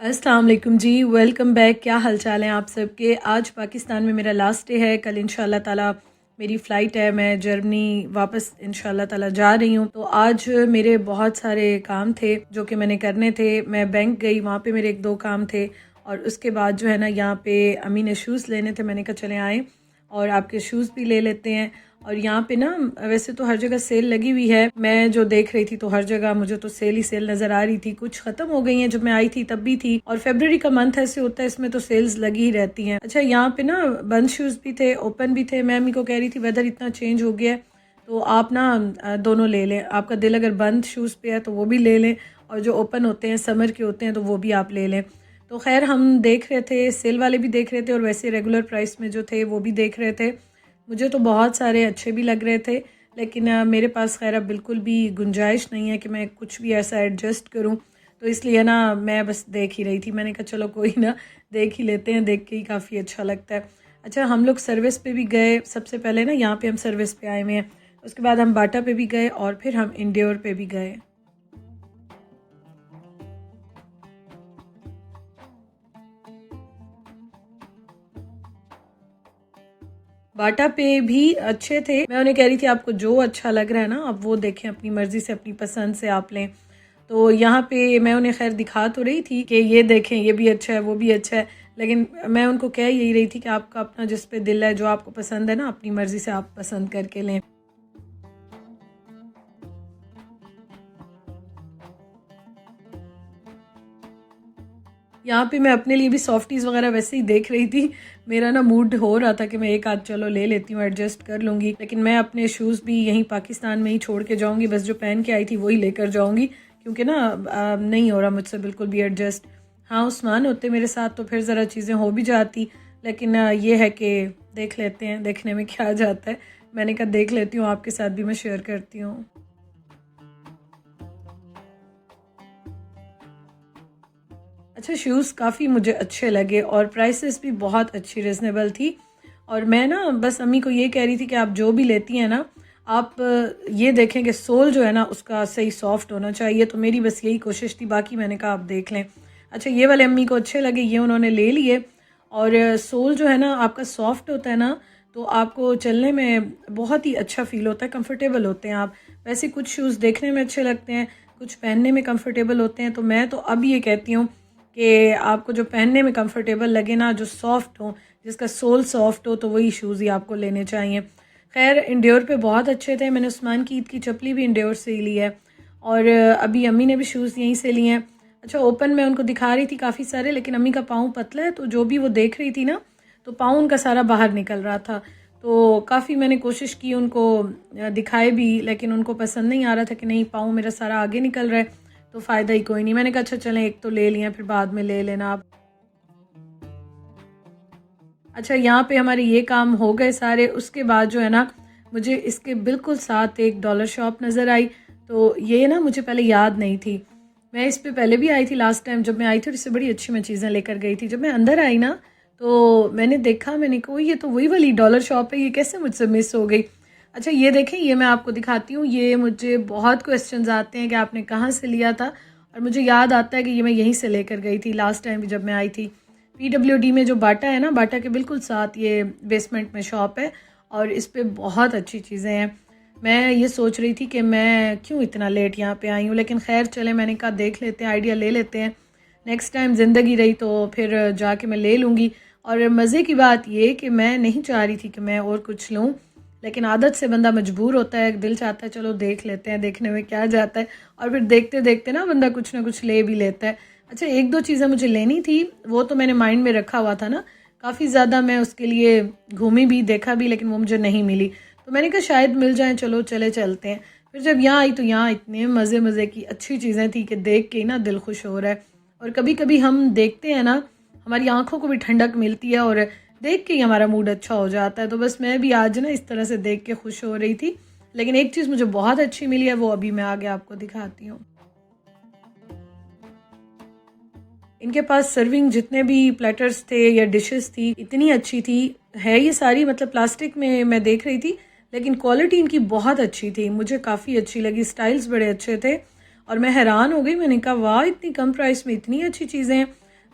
अस्सलाम वालेकुम जी, welcome back. क्या हाल चाल हैं आप सबके। आज पाकिस्तान में मेरा लास्ट डे है। कल इंशाल्लाह ताला मेरी फ़्लाइट है। मैं जर्मनी वापस इंशाल्लाह ताला जा रही हूँ। तो आज मेरे बहुत सारे काम थे जो कि मैंने करने थे। मैं बैंक गई, वहाँ पे मेरे 1-2 काम थे और उसके बाद जो है ना यहाँ पे अम्मी ने शूज़ लेने थे। मैंने कहा चले आएँ और आपके शूज़ भी ले लेते हैं। और यहाँ पे ना वैसे तो हर जगह सेल लगी हुई है। मैं जो देख रही थी तो हर जगह मुझे तो सेल ही सेल नज़र आ रही थी। कुछ ख़त्म हो गई हैं, जब मैं आई थी तब भी थी। और फरवरी का मंथ ऐसे होता है, इसमें तो सेल्स लगी ही रहती हैं। अच्छा, यहाँ पे ना बंद शूज़ भी थे, ओपन भी थे। मैं अम्मी को कह रही थी वेदर इतना चेंज हो गया है तो आप ना दोनों ले लें। आपका दिल अगर बंद शूज़ पे है तो वो भी ले लें, और जो ओपन होते हैं समर के होते हैं तो वो भी आप ले लें। तो खैर हम देख रहे थे, सेल वाले भी देख रहे थे और वैसे रेगुलर प्राइस में जो थे वो भी देख रहे थे। मुझे तो बहुत सारे अच्छे भी लग रहे थे, लेकिन मेरे पास खैर अब बिल्कुल भी गुंजाइश नहीं है कि मैं कुछ भी ऐसा एडजस्ट करूं। तो इसलिए ना मैं बस देख ही रही थी। मैंने कहा चलो कोई ना, देख ही लेते हैं, देख के ही काफ़ी अच्छा लगता है। अच्छा, हम लोग सर्विस पे भी गए। सबसे पहले ना यहाँ पे हम सर्विस पे आए हुए हैं, उसके बाद हम बाटा पे भी गए और फिर हम इंड्योर पे भी गए। बाटा पे भी अच्छे थे। मैं उन्हें कह रही थी आपको जो अच्छा लग रहा है ना आप वो देखें, अपनी मर्जी से अपनी पसंद से आप लें। तो यहाँ पे मैं उन्हें खैर दिखा तो रही थी कि ये देखें, ये भी अच्छा है, वो भी अच्छा है, लेकिन मैं उनको कह यही रही थी कि आपका अपना जिस पे दिल है, जो आपको पसंद है ना, अपनी मर्जी से आप पसंद करके लें। यहाँ पे मैं अपने लिए भी सॉफ्टीज़ वगैरह वैसे ही देख रही थी। मेरा ना मूड हो रहा था कि मैं एक आध चलो ले लेती हूँ, एडजस्ट कर लूँगी, लेकिन मैं अपने शूज़ भी यहीं पाकिस्तान में ही छोड़ के जाऊँगी। बस जो पहन के आई थी वही लेकर जाऊँगी, क्योंकि ना नहीं हो रहा मुझसे बिल्कुल भी एडजस्ट। हाँ, उस्मान होते मेरे साथ तो फिर ज़रा चीज़ें हो भी जाती, लेकिन ये है कि देख लेते हैं, देखने में क्या जाता है। मैंने कहा देख लेती हूँ, आपके साथ भी मैं शेयर करती हूँ। अच्छा, शूज़ काफ़ी मुझे अच्छे लगे और प्राइसेस भी बहुत अच्छी रिजनेबल थी। और मैं ना बस अम्मी को ये कह रही थी कि आप जो भी लेती हैं ना, आप ये देखें कि सोल जो है ना उसका सही सॉफ्ट होना चाहिए। तो मेरी बस यही कोशिश थी, बाकी मैंने कहा आप देख लें। अच्छा, ये वाले अम्मी को अच्छे लगे, ये उन्होंने ले लिए। और सोल जो है ना आपका सॉफ्ट होता है ना, तो आपको चलने में बहुत ही अच्छा फ़ील होता है, कंफर्टेबल होते हैं आप। वैसे कुछ शूज़ देखने में अच्छे लगते हैं, कुछ पहनने में कंफर्टेबल होते हैं। तो मैं तो अब ये कहती हूँ कि आपको जो पहनने में कंफर्टेबल लगे ना, जो सॉफ्ट हो, जिसका सोल सॉफ्ट हो, तो वही शूज़ ही आपको लेने चाहिए। खैर इंड्योर पे बहुत अच्छे थे। मैंने उस्मान की ईद की चप्पली भी इंड्योर से ही ली है और अभी अम्मी ने भी शूज़ यहीं से लिए हैं। अच्छा, ओपन में उनको दिखा रही थी काफ़ी सारे, लेकिन अम्मी का पाँव पतला है तो जो भी वो देख रही थी ना, तो पाँव उनका सारा बाहर निकल रहा था। तो काफ़ी मैंने कोशिश की उनको दिखाए भी, लेकिन उनको पसंद नहीं आ रहा था कि नहीं पाँव मेरा सारा आगे निकल रहा है, तो फ़ायदा ही कोई नहीं। मैंने कहा अच्छा चलें, एक तो ले लिया, फिर बाद में ले लेना आप। अच्छा, यहाँ पे हमारे ये काम हो गए सारे। उसके बाद जो है ना, मुझे इसके बिल्कुल साथ एक डॉलर शॉप नज़र आई। तो ये ना मुझे पहले याद नहीं थी। मैं इस पे पहले भी आई थी, लास्ट टाइम जब मैं आई थी, और इससे बड़ी अच्छी मैं चीज़ें लेकर गई थी। जब मैं अंदर आई ना, तो मैंने देखा, मैंने कहा ये तो वही वाली डॉलर शॉप है, ये कैसे मुझसे मिस हो गई। अच्छा, ये देखें, ये मैं आपको दिखाती हूँ। ये मुझे बहुत क्वेश्चंस आते हैं कि आपने कहाँ से लिया था, और मुझे याद आता है कि ये मैं यहीं से लेकर गई थी लास्ट टाइम भी जब मैं आई थी। PWD में जो बाटा है ना, बाटा के बिल्कुल साथ ये बेसमेंट में शॉप है और इस पे बहुत अच्छी चीज़ें हैं। मैं ये सोच रही थी कि मैं क्यों इतना लेट यहाँ पे आई हूँ, लेकिन खैर चले, मैंने कहा देख लेते हैं, आइडिया ले लेते हैं। नेक्स्ट टाइम ज़िंदगी रही तो फिर जाके मैं ले लूँगी। और मज़े की बात ये कि मैं नहीं चाह रही थी कि मैं और कुछ लूँ, लेकिन आदत से बंदा मजबूर होता है, दिल चाहता है चलो देख लेते हैं, देखने में क्या जाता है। और फिर देखते देखते ना बंदा कुछ ना कुछ ले भी लेता है। अच्छा, एक दो चीज़ें मुझे लेनी थी, वो तो मैंने माइंड में रखा हुआ था ना, काफ़ी ज़्यादा मैं उसके लिए घूमी भी, देखा भी, लेकिन वो मुझे नहीं मिली। तो मैंने कहा शायद मिल जाए, चलो चले चलते हैं। फिर जब यहाँ आई तो यहाँ इतने मज़े मज़े की अच्छी चीज़ें थी कि देख के ही ना दिल खुश हो रहा है। और कभी कभी हम देखते हैं ना, हमारी आंखों को भी ठंडक मिलती है और देख के ही हमारा मूड अच्छा हो जाता है। तो बस मैं भी आज ना इस तरह से देख के खुश हो रही थी। लेकिन एक चीज़ मुझे बहुत अच्छी मिली है, वो अभी मैं आगे आपको दिखाती हूँ। इनके पास सर्विंग जितने भी प्लेटर्स थे या डिशेस थी, इतनी अच्छी थी। है ये सारी मतलब प्लास्टिक में मैं देख रही थी, लेकिन क्वालिटी इनकी बहुत अच्छी थी, मुझे काफ़ी अच्छी लगी। स्टाइल्स बड़े अच्छे थे और मैं हैरान हो गई। मैंने कहा वाह, इतनी कम प्राइस में इतनी अच्छी चीज़ें हैं।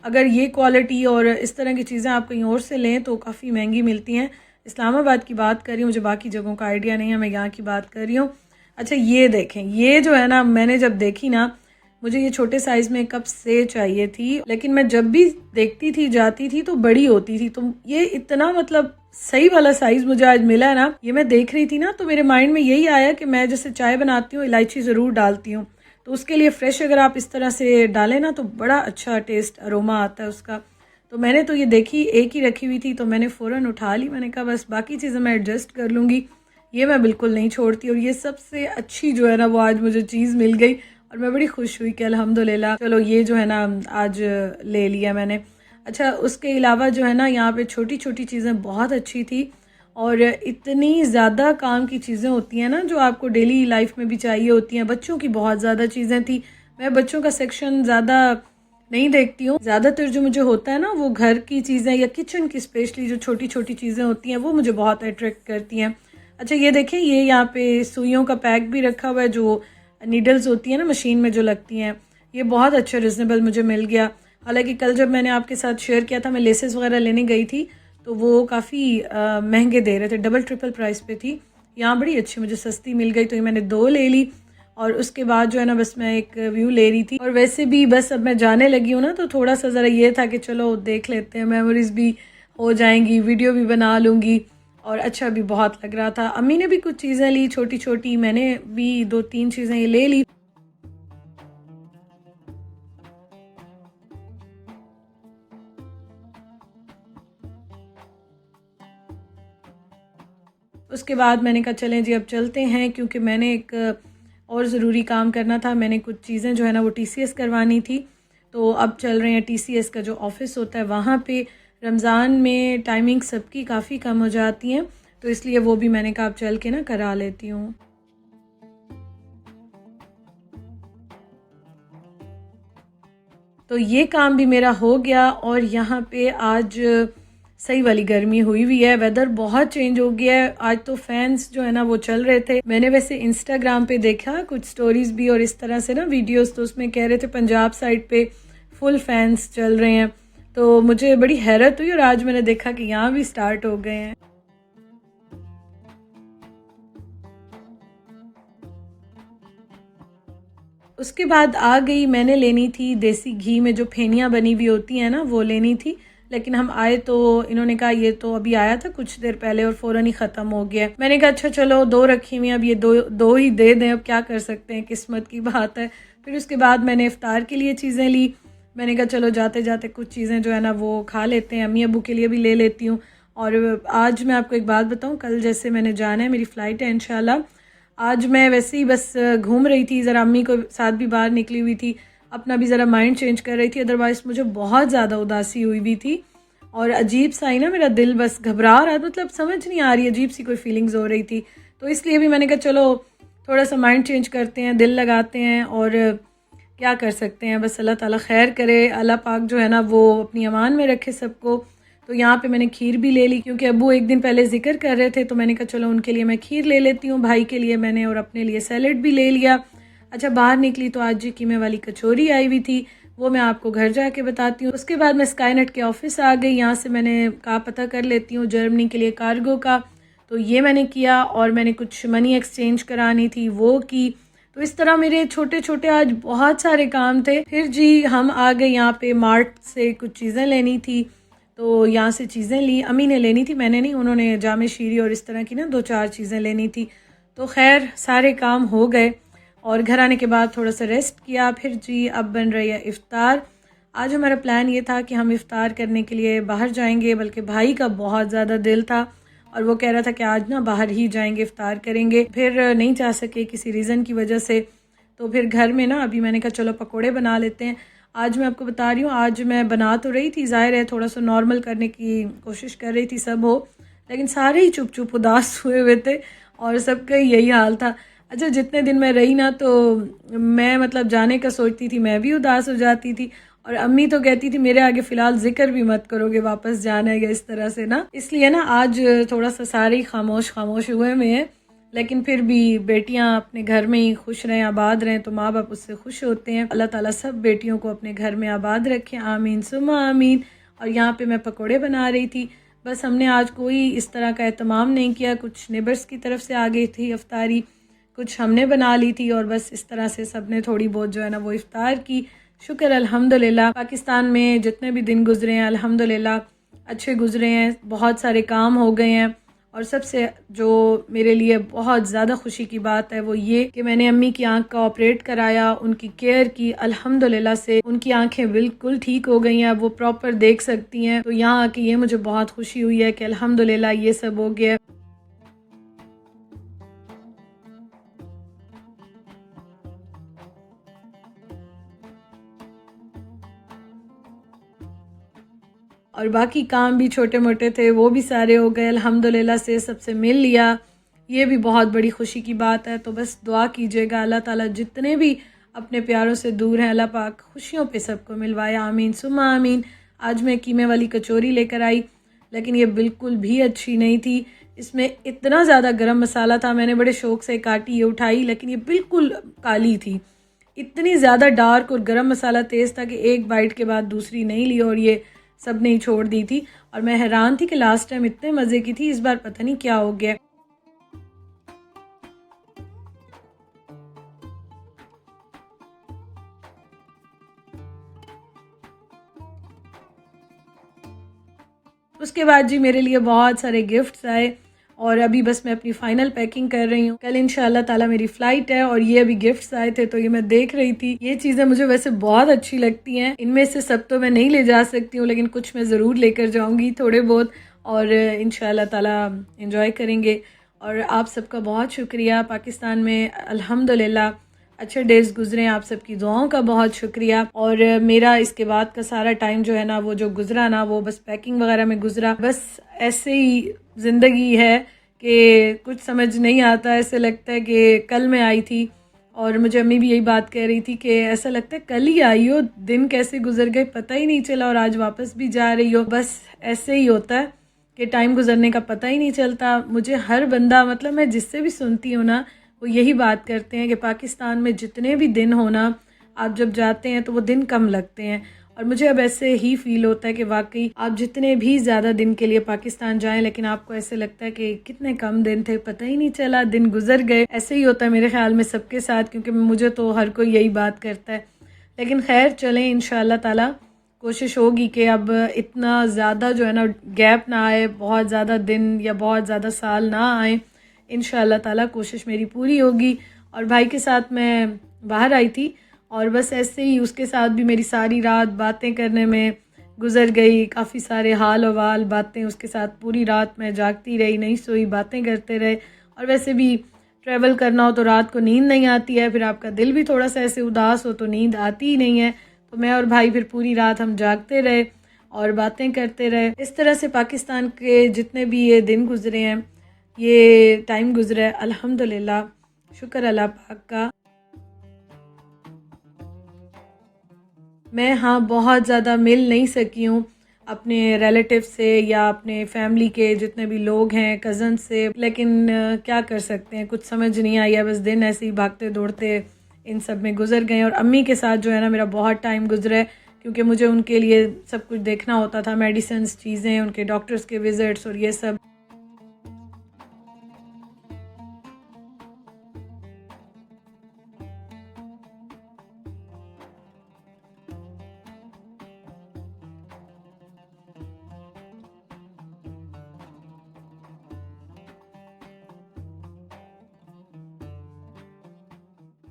अगर ये क्वालिटी और इस तरह की चीज़ें आप कहीं और से लें तो काफ़ी महंगी मिलती हैं। इस्लामाबाद की बात कर रही हूँ, मुझे बाकी जगहों का आइडिया नहीं है, मैं यहाँ की बात कर रही हूँ। अच्छा ये देखें, ये जो है ना, मैंने जब देखी ना, मुझे ये छोटे साइज़ में कब से चाहिए थी, लेकिन मैं जब भी देखती थी जाती थी तो बड़ी होती थी। तो ये इतना मतलब सही वाला साइज़ मुझे आज मिला है ना, ये मैं देख रही थी ना तो मेरे माइंड में यही आया कि मैं जैसे चाय बनाती हूँ इलायची ज़रूर डालती हूँ, तो उसके लिए फ्रेश अगर आप इस तरह से डालें ना तो बड़ा अच्छा टेस्ट अरोमा आता है उसका। तो मैंने तो ये देखी एक ही रखी हुई थी तो मैंने फ़ौरन उठा ली। मैंने कहा बस बाकी चीज़ें मैं एडजस्ट कर लूँगी, ये मैं बिल्कुल नहीं छोड़ती। और ये सबसे अच्छी जो है ना वो आज मुझे चीज़ मिल गई और मैं बड़ी खुश हुई कि अल्हम्दुलिल्लाह चलो ये जो है ना आज ले लिया मैंने। अच्छा उसके अलावा जो है ना यहाँ पे छोटी छोटी चीज़ें बहुत अच्छी थी और इतनी ज़्यादा काम की चीज़ें होती हैं ना जो आपको डेली लाइफ में भी चाहिए होती हैं। बच्चों की बहुत ज़्यादा चीज़ें थी। मैं बच्चों का सेक्शन ज़्यादा नहीं देखती हूँ, ज़्यादातर जो मुझे होता है ना वो घर की चीज़ें या किचन की स्पेशली जो छोटी छोटी चीज़ें होती हैं वो मुझे बहुत अट्रैक्ट करती हैं। अच्छा ये देखें, ये यहाँ पे सुइयों का पैक भी रखा हुआ है, जो नीडल्स होती हैं ना मशीन में जो लगती हैं, ये बहुत अच्छा रिजनेबल मुझे मिल गया। हालांकि कल जब मैंने आपके साथ शेयर किया था मैं लेसेस वगैरह लेने गई थी तो वो काफ़ी महंगे दे रहे थे, डबल ट्रिपल प्राइस पे थी। यहाँ बड़ी अच्छी मुझे सस्ती मिल गई तो ये मैंने 2 ले ली। और उसके बाद जो है ना बस मैं एक व्यू ले रही थी और वैसे भी बस अब मैं जाने लगी हूँ ना तो थोड़ा सा ज़रा ये था कि चलो देख लेते हैं, मेमोरीज भी हो जाएंगी, वीडियो भी बना लूँगी और अच्छा भी बहुत लग रहा था। अम्मी ने भी कुछ चीज़ें ली छोटी छोटी, मैंने भी 2-3 चीज़ें ये ले ली। उसके बाद मैंने कहा चलें जी अब चलते हैं, क्योंकि मैंने एक और ज़रूरी काम करना था। मैंने कुछ चीज़ें जो है ना वो टीसीएस करवानी थी, तो अब चल रहे हैं टीसीएस का जो ऑफ़िस होता है वहाँ पे। रमज़ान में टाइमिंग सबकी काफ़ी कम हो जाती हैं तो इसलिए वो भी मैंने कहा अब चल के ना करा लेती हूँ। तो ये काम भी मेरा हो गया और यहाँ पे आज सही वाली गर्मी हुई हुई है, वेदर बहुत चेंज हो गया है। आज तो फैंस जो है ना वो चल रहे थे। मैंने वैसे इंस्टाग्राम पे देखा कुछ स्टोरीज भी और इस तरह से ना वीडियोस, तो उसमें कह रहे थे पंजाब साइड पे फुल फैंस चल रहे हैं, तो मुझे बड़ी हैरत हुई और आज मैंने देखा कि यहाँ भी स्टार्ट हो गए हैं। उसके बाद आ गई, मैंने लेनी थी देसी घी में जो फेनियाँ बनी हुई होती हैं ना वो लेनी थी, लेकिन हम आए तो इन्होंने कहा ये तो अभी आया था कुछ देर पहले और फ़ौरन ही ख़त्म हो गया। मैंने कहा अच्छा चलो 2 रखी हुई, अब ये दो ही दे दें, अब क्या कर सकते हैं, किस्मत की बात है। फिर उसके बाद मैंने इफ्तार के लिए चीज़ें ली। मैंने कहा चलो जाते जाते कुछ चीज़ें जो है ना वो खा लेते हैं, अम्मी अबू के लिए भी ले लेती हूँ। और आज मैं आपको एक बात बताऊँ, कल जैसे मैंने जाना है, मेरी फ़्लाइट है इंशाल्लाह। आज मैं वैसे ही बस घूम रही थी, ज़रा अम्मी को साथ भी बाहर निकली हुई थी, अपना भी ज़रा माइंड चेंज कर रही थी। अदरवाइज़ मुझे बहुत ज़्यादा उदासी हुई हुई थी और अजीब सा ही ना मेरा दिल बस घबरा रहा, मतलब समझ नहीं आ रही, अजीब सी कोई फीलिंग्स हो रही थी। तो इसलिए भी मैंने कहा चलो थोड़ा सा माइंड चेंज करते हैं, दिल लगाते हैं और क्या कर सकते हैं, बस अल्लाह ताला खैर करे, अल्लाह पाक जो है ना वो अपनी अमान में रखे सबको। तो यहाँ पे मैंने खीर भी ले ली क्योंकि अब्बू एक दिन पहले जिक्र कर रहे थे, तो मैंने कहा चलो उनके लिए मैं खीर ले लेती हूँ, भाई के लिए मैंने और अपने लिए सैलेड भी ले लिया। अच्छा बाहर निकली तो आज जी कीमे वाली कचौरी आई हुई थी, वो मैं आपको घर जाके बताती हूँ। उसके बाद मैं स्काईनेट के ऑफिस आ गई, यहाँ से मैंने कहा पता कर लेती हूँ जर्मनी के लिए कार्गो का, तो ये मैंने किया और मैंने कुछ मनी एक्सचेंज करानी थी वो की। तो इस तरह मेरे छोटे छोटे आज बहुत सारे काम थे। फिर जी हम आ गए यहाँ पे, मार्ट से कुछ चीज़ें लेनी थी तो यहाँ से चीज़ें ली, अम्मी ने लेनी थी, मैंने नहीं, उन्होंने जामे शीरी और इस तरह की ना 2-4 चीज़ें लेनी थी। तो खैर सारे काम हो गए और घर आने के बाद थोड़ा सा रेस्ट किया। फिर जी अब बन रही है इफ़्तार। आज हमारा प्लान ये था कि हम इफ़्तार करने के लिए बाहर जाएंगे, बल्कि भाई का बहुत ज़्यादा दिल था और वो कह रहा था कि आज ना बाहर ही जाएंगे, इफ़्तार करेंगे। फिर नहीं जा सके किसी रीज़न की वजह से, तो फिर घर में ना अभी मैंने कहा चलो पकोड़े बना लेते हैं। आज मैं आपको बता रही हूँ, आज मैं बना तो रही थी, ज़ाहिर है थोड़ा सा नॉर्मल करने की कोशिश कर रही थी सब हो, लेकिन सारे ही चुप चुप उदास हुए हुए थे और सबका यही हाल था। अच्छा जितने दिन मैं रही ना तो मैं मतलब जाने का सोचती थी, मैं भी उदास हो जाती थी और अम्मी तो कहती थी मेरे आगे फ़िलहाल जिक्र भी मत करोगे वापस जाना है या इस तरह से ना। इसलिए ना आज थोड़ा सा सारे ही खामोश खामोश हुए में है, लेकिन फिर भी बेटियां अपने घर में ही खुश रहें, आबाद रहें, तो माँ बाप उससे खुश होते हैं। अल्लाह ताला सब बेटियों को अपने घर में आबाद रखें, आमीन सुम्मा आमीन। और यहाँ पे मैं पकोड़े बना रही थी। बस हमने आज कोई इस तरह का एहतमाम नहीं किया, कुछ नेबर्स की तरफ से आ गई थी इफ्तारी, कुछ हमने बना ली थी, और बस इस तरह से सब ने थोड़ी बहुत जो है ना वो इफ्तार की। शुक्र अल्हम्दुलिल्लाह, पाकिस्तान में जितने भी दिन गुजरे हैं अल्हम्दुलिल्लाह अच्छे गुजरे हैं, बहुत सारे काम हो गए हैं। और सबसे जो मेरे लिए बहुत ज़्यादा खुशी की बात है वो ये कि मैंने अम्मी की आंख का ऑपरेट कराया, उनकी केयर की, अल्हम्दुलिल्लाह से उनकी आंखें बिल्कुल ठीक हो गई हैं, अब वो प्रॉपर देख सकती हैं। तो यहाँ आके ये मुझे बहुत खुशी हुई है कि अल्हम्दुलिल्लाह ये सब हो गया। और बाकी काम भी छोटे मोटे थे वो भी सारे हो गए अल्हम्दुलिल्लाह से, सबसे मिल लिया, ये भी बहुत बड़ी खुशी की बात है। तो बस दुआ कीजिएगा अल्लाह ताला जितने भी अपने प्यारों से दूर हैं अल्लाह पाक खुशियों पे सबको मिलवाए, आमीन सुम्मा आमीन। आज मैं कीमे वाली कचौरी लेकर आई, लेकिन ये बिल्कुल भी अच्छी नहीं थी। इसमें इतना ज़्यादा गरम मसाला था, मैंने बड़े शौक़ से काटी, ये उठाई, लेकिन ये बिल्कुल काली थी। इतनी ज़्यादा डार्क और गरम मसाला तेज़ था कि एक बाइट के बाद दूसरी नहीं ली और ये सब ने ही छोड़ दी थी। और मैं हैरान थी कि लास्ट टाइम इतने मज़े की थी, इस बार पता नहीं क्या हो गया। उसके बाद जी मेरे लिए बहुत सारे गिफ्ट्स आए, और अभी बस मैं अपनी फ़ाइनल पैकिंग कर रही हूँ। कल इंशाल्लाह ताला मेरी फ़्लाइट है, और ये अभी गिफ्ट्स आए थे तो ये मैं देख रही थी। ये चीज़ें मुझे वैसे बहुत अच्छी लगती हैं, इनमें से सब तो मैं नहीं ले जा सकती हूँ, लेकिन कुछ मैं ज़रूर लेकर जाऊँगी थोड़े बहुत, और इंशाल्लाह ताला इंजॉय करेंगे। और आप सबका बहुत शुक्रिया। पाकिस्तान में अल्हम्दुलिल्लाह अच्छे डेज़ गुजरे, आप सबकी दुआओं का बहुत शुक्रिया। और मेरा इसके बाद का सारा टाइम जो है ना वो जो गुजरा ना वो बस पैकिंग वगैरह में गुजरा। बस ऐसे ही ज़िंदगी है कि कुछ समझ नहीं आता, ऐसे लगता है कि कल मैं आई थी, और मुझे अम्मी भी यही बात कह रही थी कि ऐसा लगता है कल ही आई हो, दिन कैसे गुजर गए पता ही नहीं चला, और आज वापस भी जा रही हो। बस ऐसे ही होता है कि टाइम गुजरने का पता ही नहीं चलता। मुझे हर बंदा, मतलब मैं जिससे भी सुनती हूँ ना, वो यही बात करते हैं कि पाकिस्तान में जितने भी दिन हो ना, आप जब जाते हैं तो वो दिन कम लगते हैं। और मुझे अब ऐसे ही फील होता है कि वाकई आप जितने भी ज़्यादा दिन के लिए पाकिस्तान जाएं, लेकिन आपको ऐसे लगता है कि कितने कम दिन थे, पता ही नहीं चला, दिन गुजर गए। ऐसे ही होता है मेरे ख्याल में सबके साथ, क्योंकि मुझे तो हर कोई यही बात करता है। लेकिन खैर चलें, इंशाअल्लाह ताला कोशिश होगी कि अब इतना ज़्यादा जो है ना गैप ना आए, बहुत ज़्यादा दिन या बहुत ज़्यादा साल ना आए। इंशाअल्लाह ताला कोशिश मेरी पूरी होगी। और भाई के साथ मैं बाहर आई थी, और बस ऐसे ही उसके साथ भी मेरी सारी रात बातें करने में गुजर गई। काफ़ी सारे हाल अवाल बातें उसके साथ, पूरी रात मैं जागती रही, नहीं सोई, बातें करते रहे। और वैसे भी ट्रैवल करना हो तो रात को नींद नहीं आती है, फिर आपका दिल भी थोड़ा सा ऐसे उदास हो तो नींद आती ही नहीं है। तो मैं और भाई फिर पूरी रात हम जागते रहे और बातें करते रहे। इस तरह से पाकिस्तान के जितने भी ये दिन गुजरे हैं, ये टाइम गुजरा है, अल्हम्दुलिल्लाह, शुक्र अल्लाह पाक का। मैं हाँ बहुत ज़्यादा मिल नहीं सकी हूँ अपने रिलेटिव से या अपने फैमिली के जितने भी लोग हैं, कज़न से, लेकिन क्या कर सकते हैं, कुछ समझ नहीं आया। बस दिन ऐसे ही भागते दौड़ते इन सब में गुजर गए। और अम्मी के साथ जो है ना मेरा बहुत टाइम गुजरा है, क्योंकि मुझे उनके लिए सब कुछ देखना होता था, मेडिसिन, चीज़ें, उनके डॉक्टर्स के विज़िट्स और ये सब।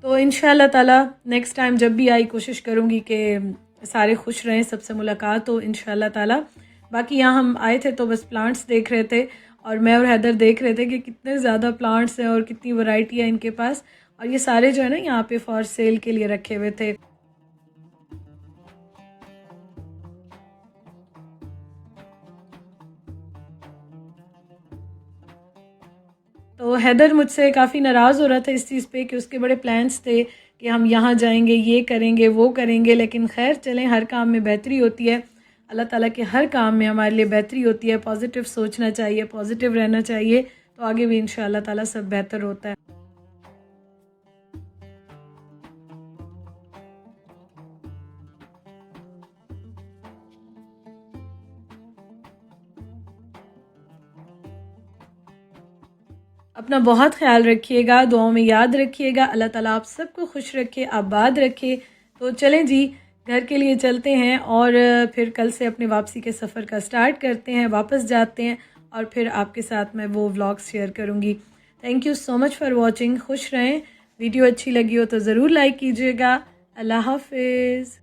तो इंशाल्लाह ताला नेक्स्ट टाइम जब भी आई कोशिश करूँगी कि सारे खुश रहें, सबसे मुलाकात हो इंशाल्लाह ताला। बाकी यहाँ हम आए थे तो बस प्लांट्स देख रहे थे, और मैं और हैदर देख रहे थे कि कितने ज़्यादा प्लांट्स हैं और कितनी वैरायटी है इनके पास। और ये सारे जो है ना यहाँ पे फॉर सेल के लिए रखे हुए थे। तो हैदर मुझसे काफ़ी नाराज़ हो रहा था इस चीज़ पे कि उसके बड़े प्लान्स थे कि हम यहाँ जाएंगे, ये करेंगे, वो करेंगे। लेकिन खैर चलें, हर काम में बेहतरी होती है, अल्लाह ताला के हर काम में हमारे लिए बेहतरी होती है। पॉजिटिव सोचना चाहिए, पॉजिटिव रहना चाहिए, तो आगे भी इंशाअल्लाह ताला सब बेहतर होता है। अपना बहुत ख्याल रखिएगा, दुआओं में याद रखिएगा। अल्लाह ताला आप सबको खुश रखे, आबाद रखे। तो चलें जी, घर के लिए चलते हैं और फिर कल से अपने वापसी के सफ़र का स्टार्ट करते हैं, वापस जाते हैं और फिर आपके साथ मैं वो व्लॉग्स शेयर करूँगी। Thank you so much for watching. खुश रहें। वीडियो अच्छी लगी हो तो ज़रूर लाइक कीजिएगा। अल्लाह हाफिज़।